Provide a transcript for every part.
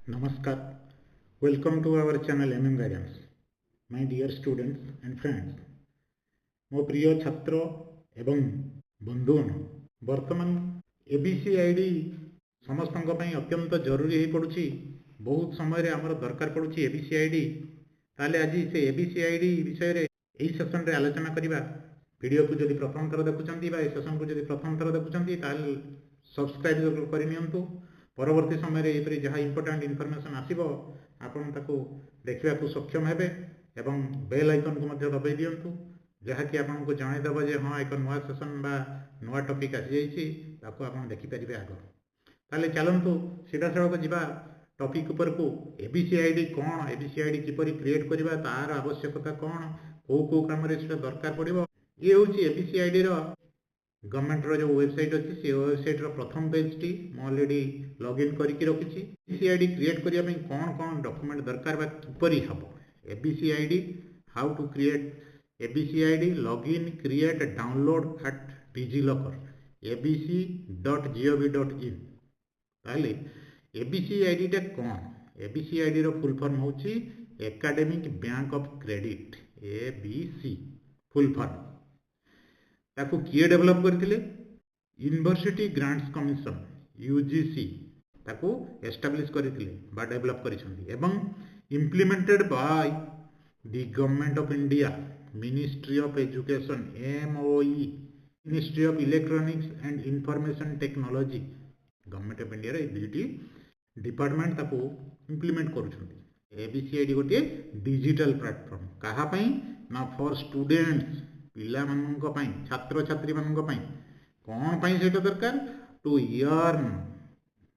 Namaskar. Welcome to our channel Guidance. My dear students and friends. मो प्रिय छात्र एवं बंधुगण वर्तमान एबीसी आईडी समस्त अत्यंत जरूरी हो पड़ुछि। बहुत समय आमर दरकार पड़ुछि एबीसी आईडी। ताले आज से एबीसी आईडी विषय रे एही सेशन रे आलोचना करिबा। वीडियो को जदि प्रथम थर देखुचंती बा ए सेशन को जदि प्रथम थर देखुचंती ताले सब्सक्राइब करि नियंतु। परवर्ती समय ये जहाँ इंपोर्टेंट इनफॉरमेशन आसीबो आपण ताको देखिबा को सक्षम हेबे एवं बेल आइकन को मध्य दबाई दियंतु जहाँ कि आपन को जणाई देबो जे हां एक नवा सेशन बा नवा टॉपिक आसी जाईछि ताको आपण देखि परिबे आगो। ताले चलंतु सीधा सड़क जिबा टॉपिक ऊपर को एबीसी आईडी कोन एबीसी आईडी किपरि क्रिएट करबा तार आवश्यकता कोन को काम रे सेटा दरकार पड़िबो। ये होछि एबीसी आईडी रो गवर्नमेंट रो जो वेबसाइट अच्छी से वेबसाइट रो प्रथम पेज टी मो ऑलरेडी लॉगिन करके रखी। एबीसी आईडी क्रिएट करिया ପାଇଁ कौन कौन डॉक्यूमेंट दरकार बा किपरि हबो ABC ID how to create ABC ID login create download at DigiLocker abc.gov.in। ताले एबीसी आईडी टा कौन एबीसी आईडी रो फुल फॉर्म होची Academic bank of credit ABC full form. ताको किए डेवलप करथिले यूनिवर्सिटी ग्रांट्स कमिशन यूजीसी ताको एस्टैब्लिश करथिले बा डेवलप करिसंती एवं implemented by the Government of India Ministry of Education MOE Ministry of Electronics and Information Technology Government of India रे दुटी department ताको इंप्लीमेंट करूछंती। एबीसी आईडी गोटे डिजिटल प्लेटफॉर्म कहा पई ना फॉर स्टूडेंट्स पिला मानक पई छात्र छात्री मानक पई कोन पई सेटा दरकार टू अर्न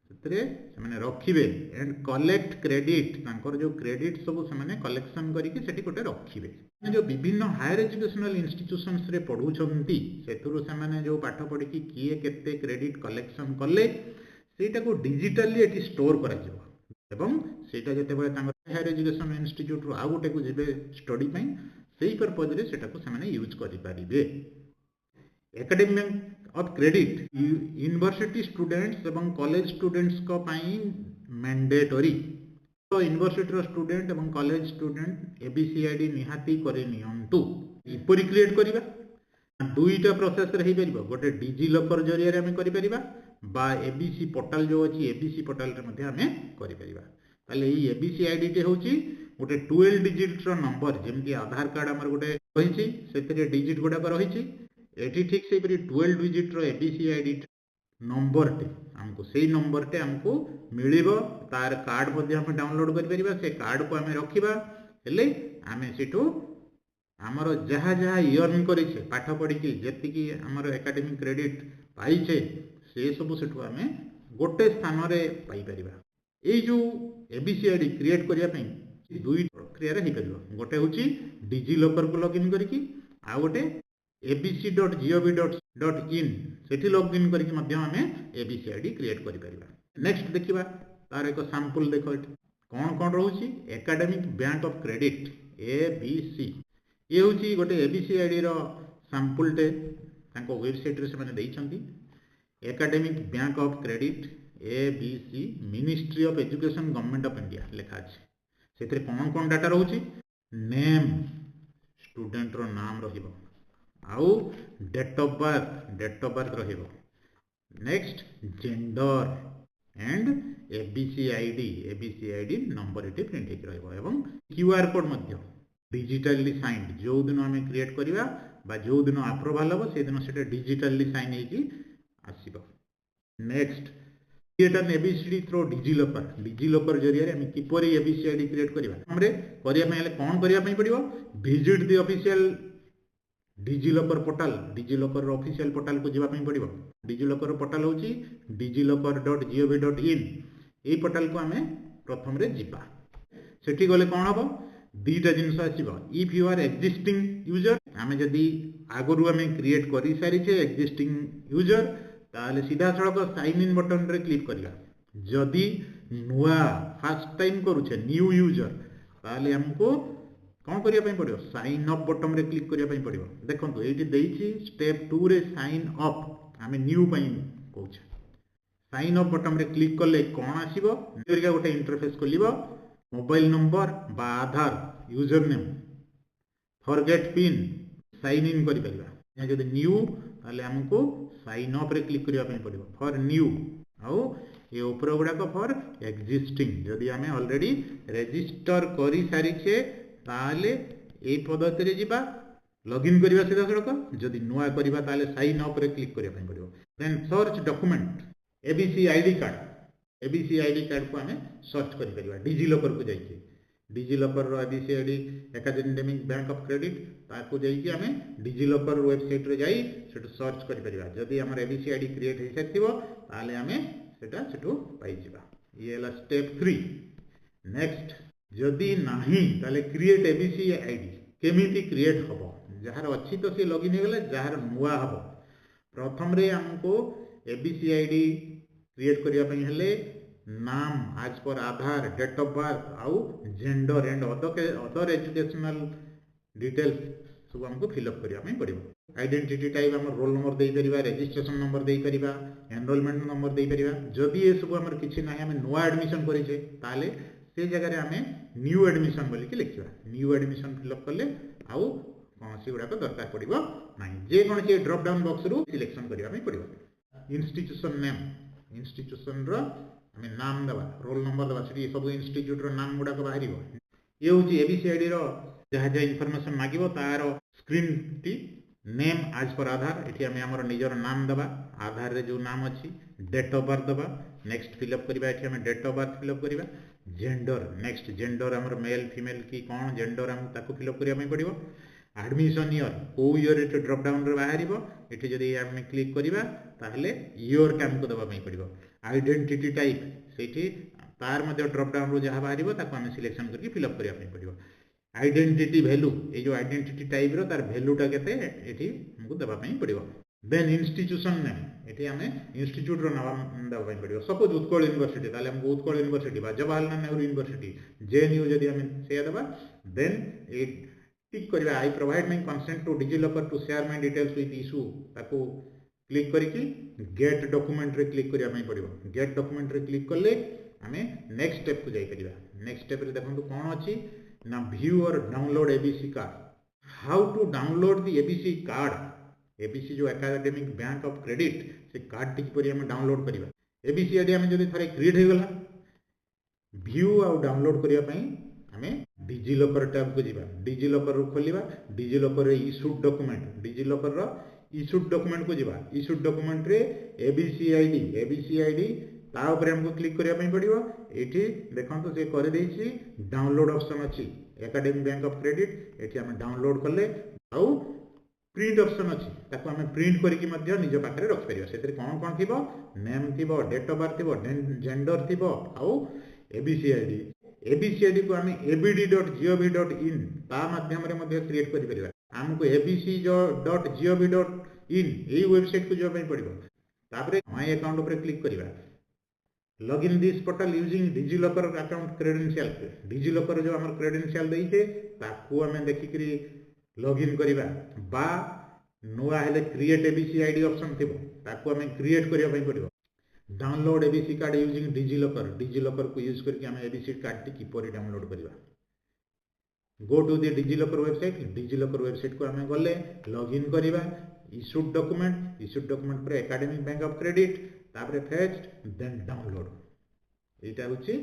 सेतरे माने रखिबे एंड कलेक्ट क्रेडिट तांकर जो क्रेडिट सब से माने कलेक्शन करिके सेठी गोटे रखिबे। जो विभिन्न हायर एजुकेशनल इंस्टीट्यूशंस रे पढुछंती सेतुरु से माने जो पाठ पढी कि किए केते क्रेडिट कलेक्शन करले सेटा को डिजिटली एटी स्टोर करा जिवो एवं सेटा जते बेले तांकर हायर एजुकेशन इंस्टीट्यूट रो आ गोटे को जिबे स्टडी पई सेही पर्पज रे सेटा को सेमाने यूज करि पारिबे। Academic of credit university students एवं कॉलेज स्टूडेंट्स को पई मैंडेटरी तो यूनिवर्सिटी रो स्टूडेंट एवं कॉलेज स्टूडेंट एबीसी आईडी निहाती करि नियंतु। इपरि क्रिएट करिबा दुईटा प्रोसेस रे हे परिबो गोटे डिजी लॉकर जरिया रे हम करि परिबा बा एबीसी पोर्टल जो अछि एबीसी पोर्टल रे मध्ये हम करि परिबा। ताले ई एबीसी आईडी टे होची गोटे 12 डिजिट रो नंबर जेमति आधार कार्ड हमर गोटे रहिछि सेतरे डिजिट गोडा को रहिछि एठी ठीक से परि 12 डिजिट रो एबीसी आईडी नंबर टे हमको सेही नंबर टे हमको मिलिबो। तार कार्ड मध्ये हम डाउनलोड करि परिबा से कार्ड को हम रखिबा हेले हमें सेटो हमर जहा जहा अर्न करिछे पाठ पढी कि जेति कि हमर एकेडमिक क्रेडिट पाइछे से सब सेटो हमें गोटे स्थान रे पाई परिबा। ए जो एबीसी आईडी क्रिएट करिया पई दुई प्रक्रिया रे हे परिबो गोटे होची डिजिलॉकर को लॉगिन करिकि आ गोटे abc.gov.in सेठी लॉगिन करिकि मध्य हमें एबीसी आईडी क्रिएट करि परिबा। नेक्स्ट देखिबा तार एक सैंपल देखो कोन कोन रहउची academic bank of credit ABC ये होची गोटे एबीसी आईडी रो सैंपल टे तांको वेबसाइट रे से माने दैछंती। Academic bank of credit ABC ministry of education government of India लिखा अछि। सेतरे कोन कोन डाटा रहउची नेम स्टूडेंट रो नाम रहिबो आउ डेट ऑफ बर्थ रहिबो। Next gender and ABC ID number इटे प्रिंट हे रहिबो एवं क्यूआर कोड मध्य डिजिटली साइंड जो दिन हमें क्रिएट करिवा बा जो दिन अप्रूवल हबो से दिन सेटा डिजिटली साइन हेकी आसीबो। Next create an ABC through DigiLocker जरिया रे हम किपरि एबीसी आईडी क्रिएट करिवा हमरे करिया पय कोन करिया पय पड़िबो visit the official DigiLocker portal DigiLocker official portal को जिबा पय पड़िबो। डिजिलॉकर पोर्टल होची digillocker.gov.in ए पोर्टल को हमें प्रथम रे जिबा सेठी गले कोन हबो दीटा जिंस आसीबो if you are existing user हमें जदी आगरु हमें क्रिएट करि सारी छे एक्जिस्टिंग यूजर ताले सीधा सड़क साइन इन बटन रे क्लिक करिया। जदी नुआ फर्स्ट टाइम करूछे न्यू यूजर ताले हमको कोन करिया पई पड़ियो साइन अप बटन रे क्लिक करिया पई पड़ियो। देखंतु एठी देइछि स्टेप 2 रे साइन अप हमें न्यू पई कहूछ साइन अप बटन रे क्लिक कले कौन आसीबो एरिका गोटे इंटरफेस खोलिबो मोबाइल नंबर बा Aadhaar user name forget PIN sign in करि परिबा जदि न्यू ताले हमको साइन अप रे क्लिक करिया पई पड़िबो फॉर न्यू आउ ये ऊपर गुड़ाक फॉर एक्जिस्टिंग जदि आमे ऑलरेडी रजिस्टर करि सारिछे ताले ए पद्धति रे जिबा लॉगिन करिवा सीधा सड़क जदि नुआ करिवा ताले साइन अप रे क्लिक करिया पई पड़िबो then search document ABC ID card को आमे सर्च करि परिबा डिजिलॉकर को जाइके डिजिलॉकर रो ABC ID academic bank of credit ताको जाइके आमे डिजिलॉकर वेबसाइट रे जाई सेटु सर्च करि परिबा जदि हमर एबीसी आईडी क्रिएट हे सथिबो ताले आमे सेटा सेटु पाई जिबा ये हला स्टेप 3 नेक्स्ट जदि नाही ताले क्रिएट एबीसी आईडी केमिति क्रिएट हबो जहार अछि तो से लॉगिन हे गेले जहार नुआ हबो प्रथम रे हमको एबीसी आईडी क्रिएट करिया पई हेले नाम आज पर आधार डेट ऑफ बर्थ आउ gender and other educational details सब हमको फिलअप करिया पई पड़िबो आइडेंटिटी टाइप हम रोल नंबर देई परिबा रजिस्ट्रेशन नंबर देई परिबा एनरोलमेंट नंबर देई परिबा जदि ए सब हमर किछि नाही हम नुआ एडमिशन करिछे ताले से जगह रे हमें न्यू एडमिशन बोली के लिखिबा न्यू एडमिशन फिलअप करले आउ कोनसी गुडा को दरकार पड़िबो नाही जे कोनसी ड्रॉप डाउन बॉक्स रु सिलेक्शन करिया पई पड़िबो इंस्टीट्यूशन रो हमें नाम दबा रोल नंबर दबा से सब इंस्टीट्यूट रो नाम गुडा को बाहरिबो ये होची एबीसी आईडी रो जहा जहा इंफॉर्मेशन मागिबो तार स्क्रीन टी नेम आज पर आधार एठी हमें हमर निजर नाम दबा आधार रे जो नाम अछि डेट ऑफ बर्थ दबा नेक्स्ट फिलअप करबा एठी हमें डेट ऑफ बर्थ फिलअप करबा जेंडर नेक्स्ट जेंडर हमर मेल फीमेल की कोन जेंडर हम ताको फिलअप करिया में पड़िबो एडमिशन ईयर को ईयर एठी ड्रॉप डाउन रे बाहरिबो एठी जदी हम क्लिक करिबा ताहले ईयर का हमको दबा में पड़िबो आइडेंटिटी टाइप सेठी तार मध्ये ड्रॉप डाउन रो जहा बाहरिबो ताको हम सिलेक्शन करके फिलअप करिया में पड़िबो आइडेंटिटी वैल्यू ए जो आइडेंटिटी टाइप रो तार वैल्यू टा केते एठी हमको दबा में पड़िबो देन इंस्टीट्यूशन नेम एठी हमें इंस्टीट्यूट रो नाम दबा में पड़िबो सपोज उत्कल यूनिवर्सिटी ताले हम उत्कल यूनिवर्सिटी बा जवाहरलाल नेहरू यूनिवर्सिटी जेएनयू जदी हम से दबा देन ए टिक करबा I provide my consent to DigiLocker to share my details with issue ताको क्लिक करिकि गेट डॉक्यूमेंट रे क्लिक करिया पई पड़िबो गेट डॉक्यूमेंट रे क्लिक करले हमें नेक्स्ट स्टेप को जाई परिबा नेक्स्ट स्टेप रे देखंतु कोन अछि ना व्यू और download ABC card how to download the ABC card ABC जो एकेडमिक बैंक ऑफ क्रेडिट से कार्ड टिक परि हम डाउनलोड करिबा एबीसी आईडी हम जदी थरे क्रिएट हे गला व्यू और डाउनलोड करिया पई हमें डिजिलॉकर टैब को जीवा डिजिलॉकर रो खोलिबा डिजिलॉकर रे इशूड डॉक्यूमेंट डिजिलॉकर रो इशूड डॉक्यूमेंट को जीवा इशूड डॉक्यूमेंट रे एबीसी आईडी ता ऊपर हमको क्लिक करिया पई पड़िबो एठी देखंतु से करे देछि डाउनलोड ऑप्शन अछि एकेडमिक बैंक ऑफ क्रेडिट एठी हम डाउनलोड करले आउ प्रिंट ऑप्शन अछि ताको हम प्रिंट करी कि मध्य निज पाखरे रख परियो सेतरे कोन कोन थिबो नेम थिबो डेट ऑफ बर्थ थिबो जेंडर थिबो आउ एबीसी आईडी को हम abd.gov.in ता माध्यम रे मध्य क्रिएट करि परिबा हमको abc.gov.in एई वेबसाइट को जो पई पड़िबो तापरे माय अकाउंट ऊपर क्लिक करिबा login this portal using DigiLocker account credential DigiLocker जो हमर क्रेडेंशियल देई छे ताको हमें देखि करी लॉगिन करिबा बा नुआ हेले क्रिएट एबीसी आईडी ऑप्शन थिबो ताको हमें क्रिएट करिया पई पड़िबो download ABC card using DigiLocker को यूज करके हम एबीसी कार्ड टी किपरि डाउनलोड करिबा go to the DigiLocker website को हमें गले लॉगिन करिबा इशूड डॉक्यूमेंट पर एकेडमिक बैंक ऑफ क्रेडिट तापरे फेच्ड देन डाउनलोड एटा होची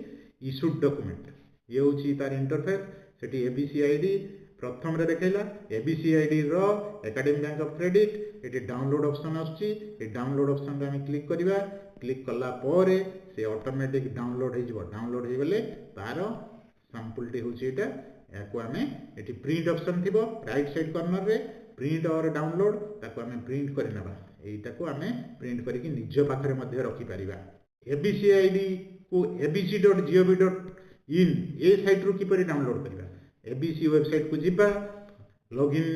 इशूड डॉक्यूमेंट ये होची तार इंटरफेस सेठी एबीसी आईडी प्रथम रे देखैला एबीसी आईडी रो एकेडमिक बैंक ऑफ क्रेडिट एटी डाउनलोड ऑप्शन आछी ए डाउनलोड ऑप्शन रे हम क्लिक करिबा क्लिक कला परे से ऑटोमेटिक डाउनलोड हे जिवो डाउनलोड हे गले तारो सैंपल टी होची एटा याको हमें एटी प्रिंट ऑप्शन थिबो राइट साइड कॉर्नर रे प्रिंट और डाउनलोड ताको हमें प्रिंट करि नबा एटा को हमें प्रिंट करी कि निज पाखरे मध्य रखि परिबा एबीसी आईडी को abc.gov.in ए साइट रो किपरि डाउनलोड करिबा एबीसी वेबसाइट को जिबा लॉगिन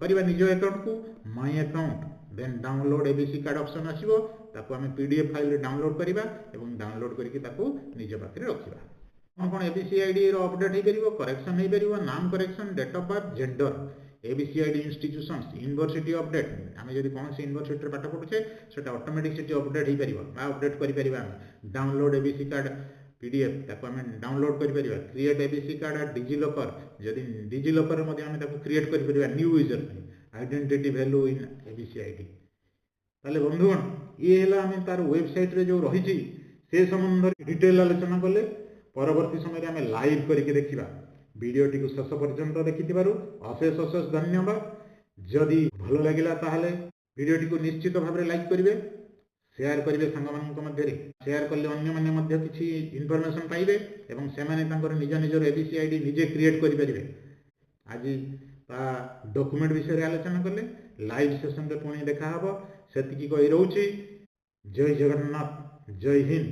करिबा निज अकाउंट को my account then download ABC card option आसीबो ताको हमें पीडीएफ फाइल रे डाउनलोड करिबा एवं डाउनलोड करिकि ताको निज पाखरे रखिबा कोन कोन एबीसी आईडी रो अपडेट हे करिवो करेक्शन हे परिवो नाम correction date of birth gender ABC ID institutions university update आम जब कौन से यूनिवर्सिटी पाठ पढ़ुचे से ऑटोमेटिक से अपडेट हो पार अपडेट कर डाउनलोड एबीसी कार्ड पीडीएफ ताको आम डाउनलोड कर क्रिएट एबीसी कार्ड डिजिलॉकर जदि डिजिलॉकर क्रिएट कर new user identity value in ABC ID ताले बंधुगण ये आम तार वेबसाइट रे जो रही से संबंध डिटेल आलोचना कले परवर्ती समय आम लाइव करके देखा वीडियोटी को शेष पर्यंत देखिथिबारु अशेष अशेष धन्यवाद जदि भल लगिला ताहले वीडियोटी को निश्चित भाव में लाइक करेंगे शेयर करेंगे सांग मध्य शेयर कले अन्य माने मध्य किछि इनफॉरमेशन पाइबे एवं से माने तांकर निज निजर एबीसीआईडी निजे क्रिएट करि परिबे आज ता डॉक्यूमेंट विषय आलोचना कले लाइव सेशन रे पुणी देखा हबो सेतिकी कहि रहउची जय जगन्नाथ जय हिंद।